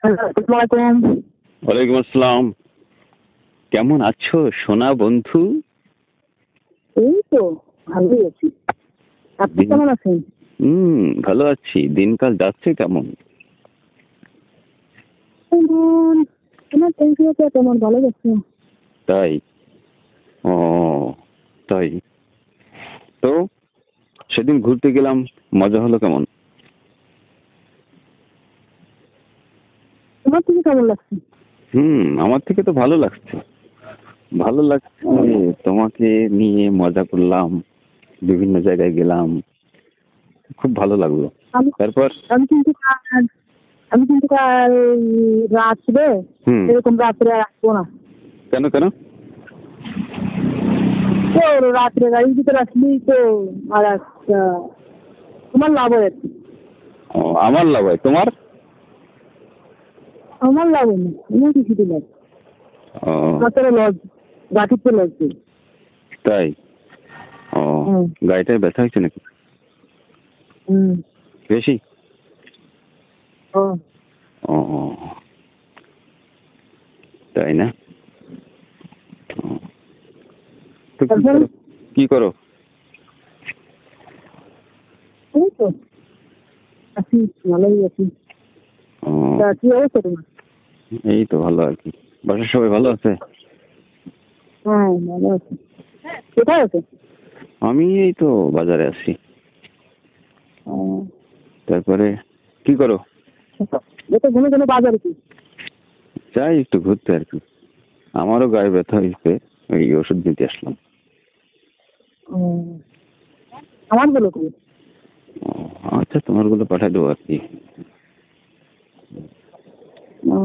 আসসালামু আলাইকুম। ওয়ালাইকুম আসসালাম। কেমন আছো সোনা বন্ধু? এই তো ভালোই আছি। আপনি দিন কেমন আছেন? ভালো আছি। দিনকাল যাচ্ছে কেমন? তেমন আমার টেনশনটা তেমন ভালো যাচ্ছে না। তাই? ও তাই। তো সেদিন ঘুরতে গেলাম, মজা হলো কেমন? তোমার থেকে কেমন লাগছে? আমার থেকে তো ভালো লাগছে। ভালো লাগছে, তোমাকে নিয়ে মজা করলাম, বিভিন্ন জায়গায় গেলাম, খুব ভালো লাগলো। আমি তারপর আমি কিন্তু আমি কিন্তু কাল রাত্রে এরকম রাত্রে আর আসবো না। কেন কেন? তো রাত্রে গাড়ির ভিতরে আসলি তো আর একটা তোমার লাভ হয় আর কি। ও, আমার লাভ হয় তোমার? আমার লাভ হয় না, আমার কিছু লাভ ও রাত্রে লজ গাড়িতে লজ দিই। তাই? ও হুম গাড়িটায় ব্যথা হয়েছে নাকি হুম বেশি? ও ও তাই না? ও, তো কি তারপর করো? কি করো? এই তো আছি, ভালোই আছি। ও, তা কি অবস্থা তোমার? এই তো ভালো আর কি। বাসার সবাই ভালো আছে? হ্যাঁ ভালো আছি। কোথায় আছে? আমি এই তো বাজারে আছি। ও, তারপরে কি করো? এটা ঘুমে ঘুমে বাজারে কি? যাই একটু ঘুরতে আর কি। আমারও গায়ে ব্যথা হয়েছে, ওই ওষুধ নিতে আসলাম। ও, আমার বলো কি? ও, আচ্ছা, তোমার গুলো পাঠাই দেবো আর কি। ও